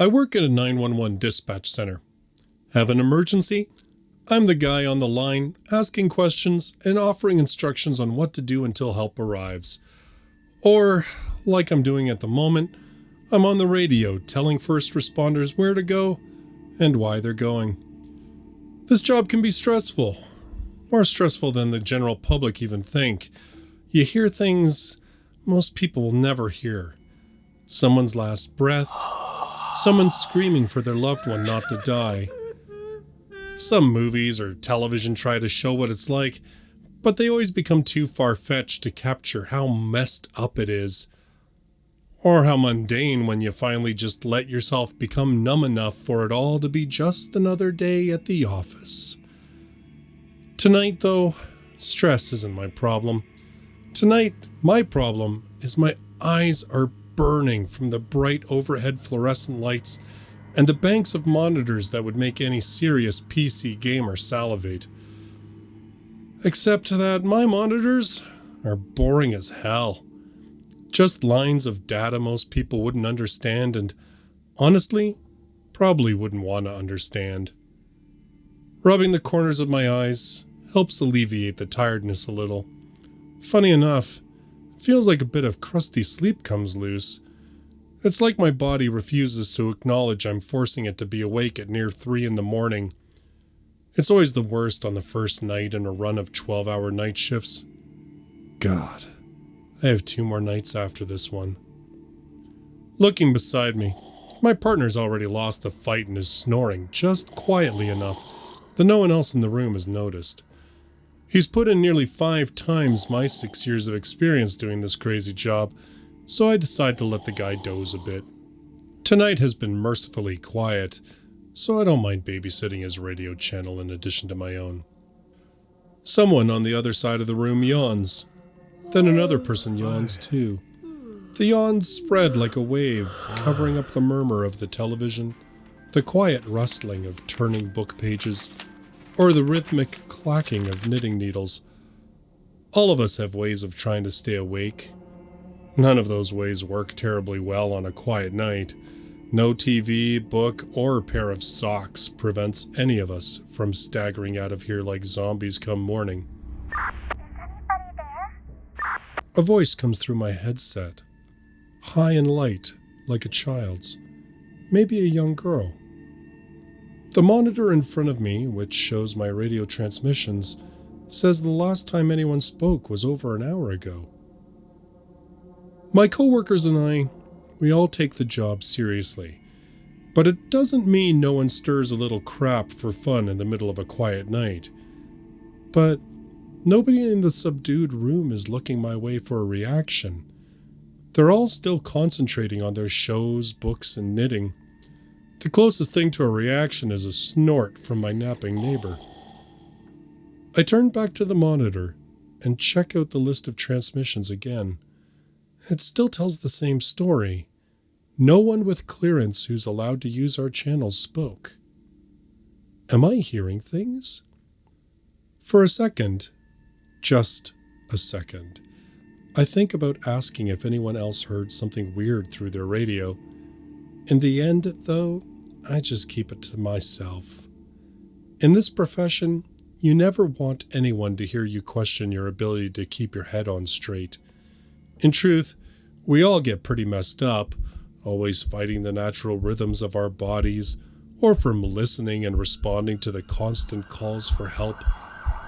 I work at a 911 dispatch center. Have an emergency? I'm the guy on the line, asking questions and offering instructions on what to do until help arrives. Or, like I'm doing at the moment, I'm on the radio telling first responders where to go and why they're going. This job can be stressful, more stressful than the general public even think. You hear things most people will never hear. Someone's last breath, someone screaming for their loved one not to die. Some movies or television try to show what it's like, but they always become too far-fetched to capture how messed up it is. Or how mundane when you finally just let yourself become numb enough for it all to be just another day at the office. Tonight, though, stress isn't my problem. Tonight, my problem is my eyes are burning from the bright overhead fluorescent lights and the banks of monitors that would make any serious PC gamer salivate. Except that my monitors are boring as hell. Just lines of data most people wouldn't understand and, honestly, probably wouldn't want to understand. Rubbing the corners of my eyes helps alleviate the tiredness a little. Funny enough, it feels like a bit of crusty sleep comes loose. It's like my body refuses to acknowledge I'm forcing it to be awake at near 3 a.m. It's always the worst on the first night in a run of 12-hour night shifts. God, I have 2 more nights after this one. Looking beside me, my partner's already lost the fight and is snoring just quietly enough that no one else in the room has noticed. He's put in nearly 5 times my 6 years of experience doing this crazy job, so I decide to let the guy doze a bit. Tonight has been mercifully quiet, so I don't mind babysitting his radio channel in addition to my own. Someone on the other side of the room yawns. Then another person yawns too. The yawns spread like a wave, covering up the murmur of the television, the quiet rustling of turning book pages, or the rhythmic clacking of knitting needles. All of us have ways of trying to stay awake. None of those ways work terribly well on a quiet night. No TV, book, or pair of socks prevents any of us from staggering out of here like zombies come morning. A voice comes through my headset, high and light, like a child's, maybe a young girl. The monitor in front of me, which shows my radio transmissions, says the last time anyone spoke was over an hour ago. My coworkers and I, we all take the job seriously, but it doesn't mean no one stirs a little crap for fun in the middle of a quiet night. But nobody in the subdued room is looking my way for a reaction. They're all still concentrating on their shows, books, and knitting. The closest thing to a reaction is a snort from my napping neighbor. I turn back to the monitor and check out the list of transmissions again. It still tells the same story. No one with clearance who's allowed to use our channels spoke. Am I hearing things? For a second, just a second, I think about asking if anyone else heard something weird through their radio. In the end, though, I just keep it to myself. In this profession, you never want anyone to hear you question your ability to keep your head on straight. In truth, we all get pretty messed up, always fighting the natural rhythms of our bodies, or from listening and responding to the constant calls for help,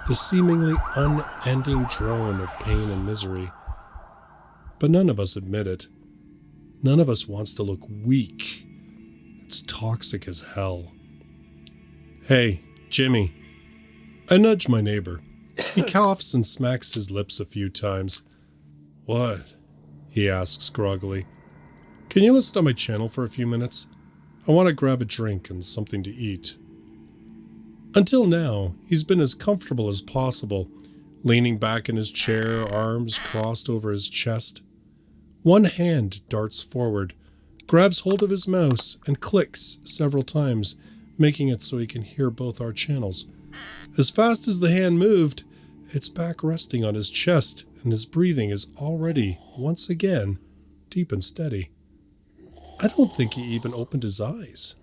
the seemingly unending drone of pain and misery. But none of us admit it. None of us wants to look weak. It's toxic as hell. Hey, Jimmy. I nudge my neighbor. He coughs and smacks his lips a few times. What? He asks groggily. Can you listen to my channel for a few minutes? I want to grab a drink and something to eat. Until now, he's been as comfortable as possible, leaning back in his chair, arms crossed over his chest. One hand darts forward, grabs hold of his mouse, and clicks several times, making it so he can hear both our channels. As fast as the hand moved, it's back resting on his chest, and his breathing is already, once again, deep and steady. I don't think he even opened his eyes.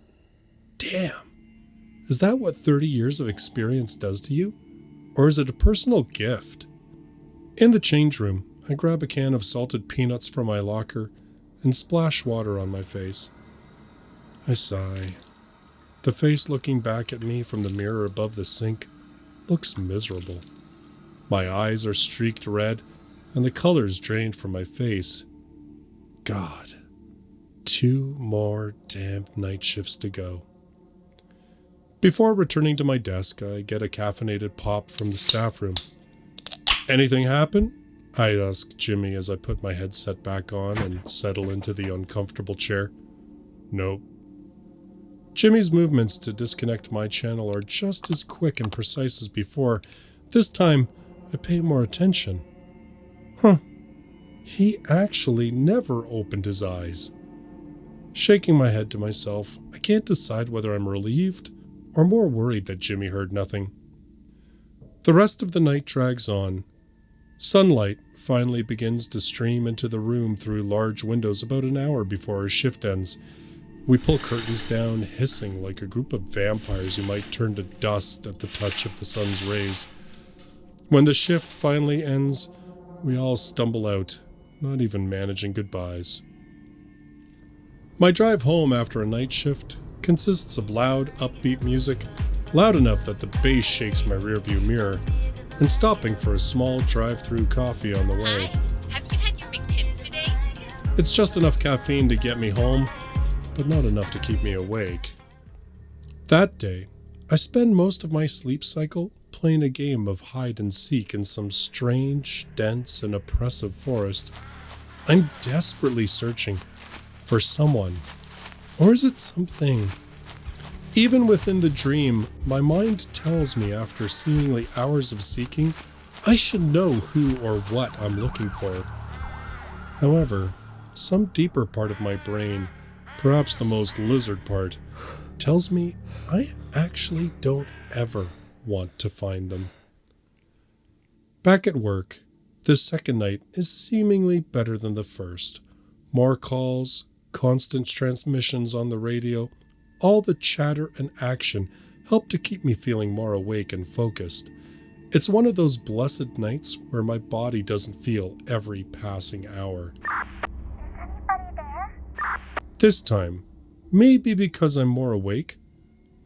Damn. Is that what 30 years of experience does to you? Or is it a personal gift? In the change room, I grab a can of salted peanuts from my locker and splash water on my face. I sigh. The face looking back at me from the mirror above the sink looks miserable. My eyes are streaked red, and the color's drained from my face. God, 2 more damp night shifts to go. Before returning to my desk, I get a caffeinated pop from the staff room. Anything happen? I ask Jimmy as I put my headset back on and settle into the uncomfortable chair. Nope. Jimmy's movements to disconnect my channel are just as quick and precise as before. This time, I pay more attention. He actually never opened his eyes. Shaking my head to myself, I can't decide whether I'm relieved or more worried that Jimmy heard nothing. The rest of the night drags on. Sunlight finally begins to stream into the room through large windows about an hour before our shift ends. We pull curtains down, hissing like a group of vampires who might turn to dust at the touch of the sun's rays. When the shift finally ends, we all stumble out, not even managing goodbyes. My drive home after a night shift consists of loud, upbeat music, loud enough that the bass shakes my rearview mirror, and stopping for a small drive-through coffee on the way. Hi, have you had your big tips today? It's just enough caffeine to get me home, but not enough to keep me awake. That day, I spend most of my sleep cycle playing a game of hide and seek in some strange, dense, and oppressive forest. I'm desperately searching for someone. Or is it something? Even within the dream, my mind tells me after seemingly hours of seeking, I should know who or what I'm looking for. However, some deeper part of my brain, perhaps the most lizard part, tells me I actually don't ever want to find them. Back at work, this second night is seemingly better than the first. More calls, constant transmissions on the radio, all the chatter and action help to keep me feeling more awake and focused. It's one of those blessed nights where my body doesn't feel every passing hour. Is anybody there? This time, maybe because I'm more awake,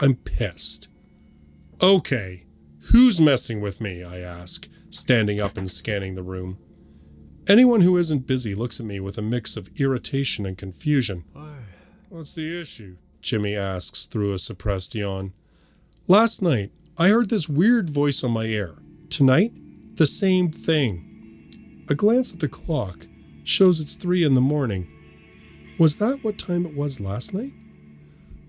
I'm pissed. Okay, who's messing with me, I ask, standing up and scanning the room. Anyone who isn't busy looks at me with a mix of irritation and confusion. What's the issue? Jimmy asks through a suppressed yawn. Last night, I heard this weird voice on my ear. Tonight, the same thing. A glance at the clock shows it's 3 a.m. Was that what time it was last night?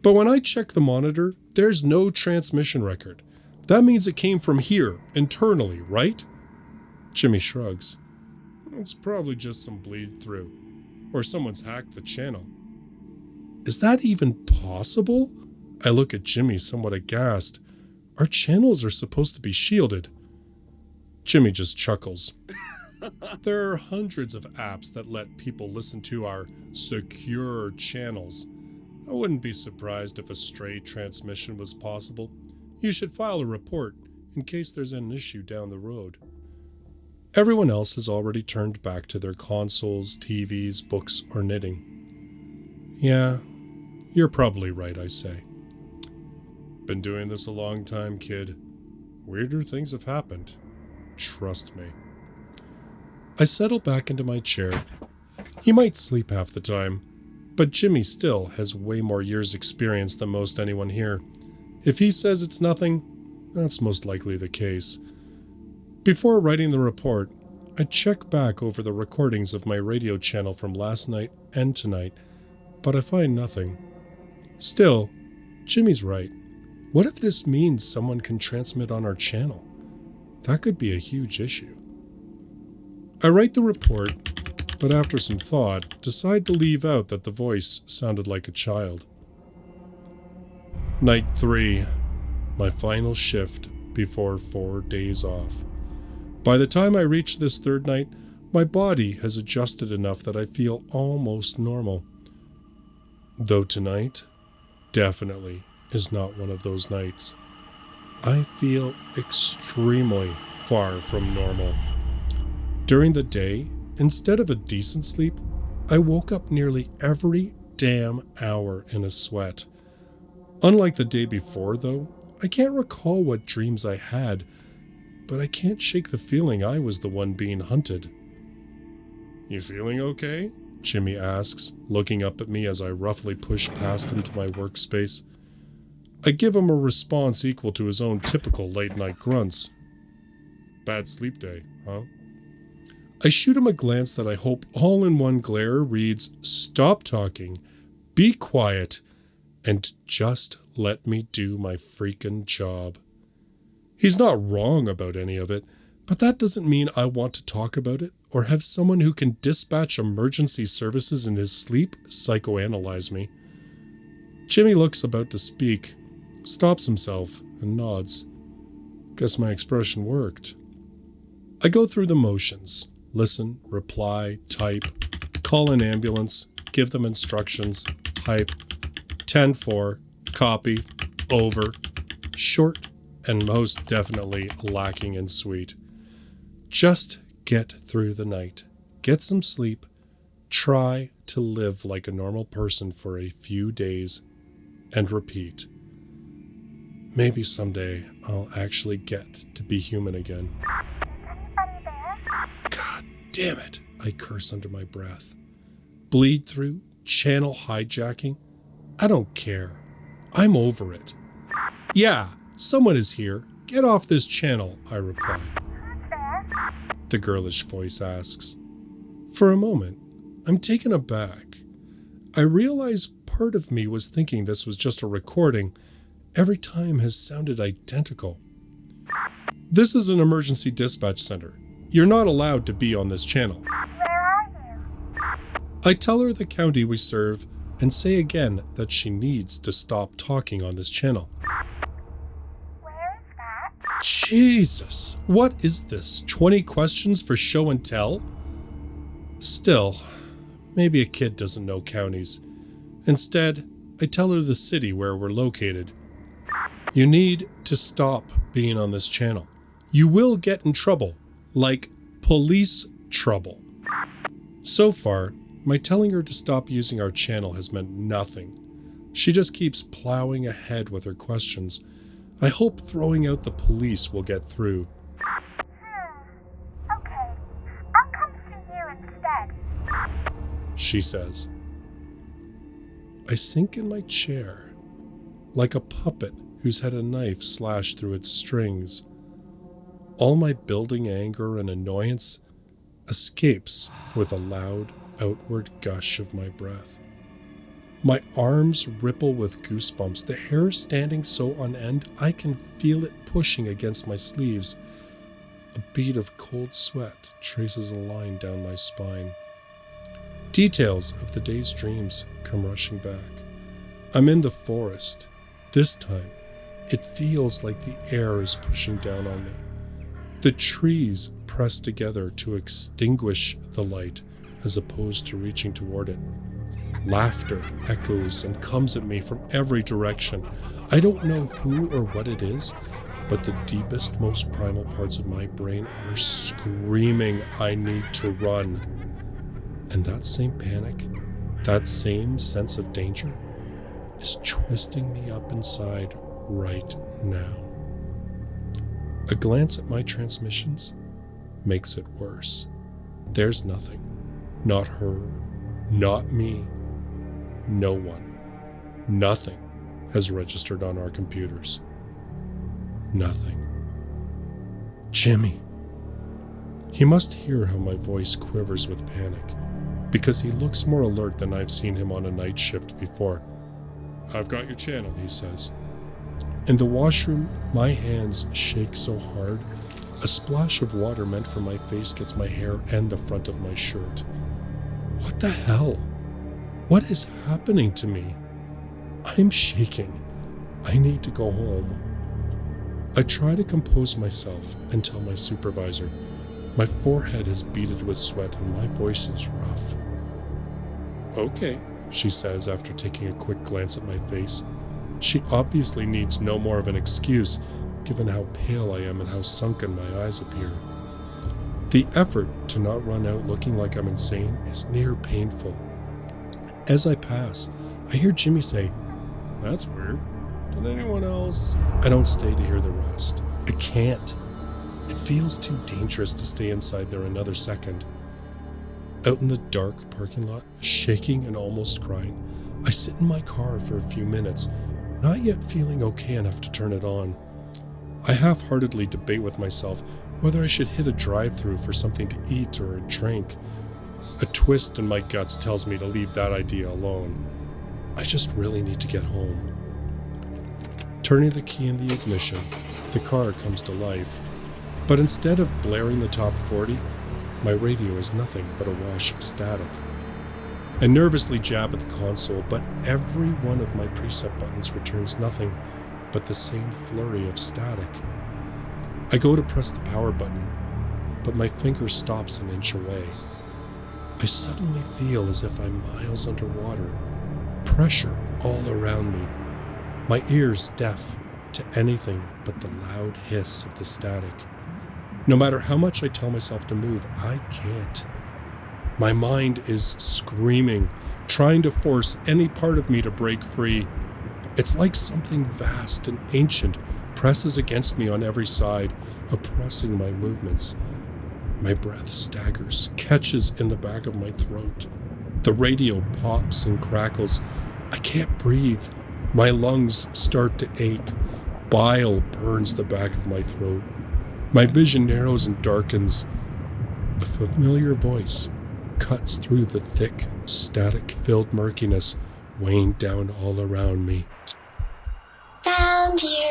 But when I check the monitor, there's no transmission record. That means it came from here, internally, right? Jimmy shrugs. It's probably just some bleed through, or someone's hacked the channel. Is that even possible? I look at Jimmy somewhat aghast. Our channels are supposed to be shielded. Jimmy just chuckles. There are hundreds of apps that let people listen to our secure channels. I wouldn't be surprised if a stray transmission was possible. You should file a report in case there's an issue down the road. Everyone else has already turned back to their consoles, TVs, books, or knitting. Yeah, you're probably right, I say. Been doing this a long time, kid. Weirder things have happened. Trust me. I settle back into my chair. He might sleep half the time, but Jimmy still has way more years experience than most anyone here. If he says it's nothing, that's most likely the case. Before writing the report, I check back over the recordings of my radio channel from last night and tonight, but I find nothing. Still, Jimmy's right. What if this means someone can transmit on our channel? That could be a huge issue. I write the report, but after some thought, decide to leave out that the voice sounded like a child. Night 3, my final shift before 4 days off. By the time I reach this third night, my body has adjusted enough that I feel almost normal. Though tonight definitely is not one of those nights. I feel extremely far from normal. During the day, instead of a decent sleep, I woke up nearly every damn hour in a sweat. Unlike the day before, though, I can't recall what dreams I had, but I can't shake the feeling I was the one being hunted. "You feeling okay?" Jimmy asks, looking up at me as I roughly push past him to my workspace. I give him a response equal to his own typical late-night grunts. "Bad sleep day, huh?" I shoot him a glance that I hope all in one glare reads, "Stop talking, be quiet, and just let me do my freaking job." He's not wrong about any of it, but that doesn't mean I want to talk about it or have someone who can dispatch emergency services in his sleep psychoanalyze me. Jimmy looks about to speak, stops himself, and nods. Guess my expression worked. I go through the motions. Listen, reply, type, call an ambulance, give them instructions, type, 10-4, copy, over, short, and most definitely lacking in sweet. Just get through the night, get some sleep, try to live like a normal person for a few days, and repeat. Maybe someday I'll actually get to be human again. Anybody there? God damn it, I curse under my breath. Bleed through, channel hijacking, I don't care. I'm over it. "Yeah, someone is here. Get off this channel," I reply. Who's there? The girlish voice asks. For a moment, I'm taken aback. I realize part of me was thinking this was just a recording. Every time has sounded identical. "This is an emergency dispatch center. You're not allowed to be on this channel." Where are you? I tell her the county we serve and say again that she needs to stop talking on this channel. Where is that? Jesus, what is this? 20 questions for show and tell? Still, maybe a kid doesn't know counties. Instead, I tell her the city where we're located. "You need to stop being on this channel. You will get in trouble, like police trouble." So far, my telling her to stop using our channel has meant nothing. She just keeps plowing ahead with her questions. I hope throwing out the police will get through. Okay. I'll come see you instead. She says. I sink in my chair, like a puppet who's had a knife slashed through its strings. All my building anger and annoyance escapes with a loud, outward gush of my breath. My arms ripple with goosebumps, the hair standing so on end I can feel it pushing against my sleeves. A bead of cold sweat traces a line down my spine. Details of the day's dreams come rushing back. I'm in the forest. This time, it feels like the air is pushing down on me. The trees press together to extinguish the light as opposed to reaching toward it. Laughter echoes and comes at me from every direction. I don't know who or what it is, but the deepest, most primal parts of my brain are screaming, I need to run. And that same panic, that same sense of danger, is twisting me up inside right now. A glance at my transmissions makes it worse. There's nothing. Not her, not me. No one. Nothing has registered on our computers. Nothing. Jimmy. He must hear how my voice quivers with panic, because he looks more alert than I've seen him on a night shift before. I've got your channel, he says. In the washroom, my hands shake so hard, a splash of water meant for my face gets my hair and the front of my shirt. What the hell? What is happening to me? I'm shaking. I need to go home. I try to compose myself and tell my supervisor. My forehead is beaded with sweat and my voice is rough. Okay, she says after taking a quick glance at my face. She obviously needs no more of an excuse, given how pale I am and how sunken my eyes appear. The effort to not run out looking like I'm insane is near painful. As I pass, I hear Jimmy say, "That's weird. Did anyone else?" I don't stay to hear the rest. I can't. It feels too dangerous to stay inside there another second. Out in the dark parking lot, shaking and almost crying, I sit in my car for a few minutes, not yet feeling okay enough to turn it on. I half-heartedly debate with myself whether I should hit a drive-thru for something to eat or a drink. A twist in my guts tells me to leave that idea alone. I just really need to get home. Turning the key in the ignition, the car comes to life. But instead of blaring the top 40, my radio is nothing but a wash of static. I nervously jab at the console, but every one of my preset buttons returns nothing but the same flurry of static. I go to press the power button, but my finger stops an inch away. I suddenly feel as if I'm miles underwater, pressure all around me, my ears deaf to anything but the loud hiss of the static. No matter how much I tell myself to move, I can't. My mind is screaming, trying to force any part of me to break free. It's like something vast and ancient presses against me on every side, oppressing my movements. My breath staggers, catches in the back of my throat. The radio pops and crackles. I can't breathe. My lungs start to ache. Bile burns the back of my throat. My vision narrows and darkens. A familiar voice cuts through the thick, static-filled murkiness weighing down all around me. Found you.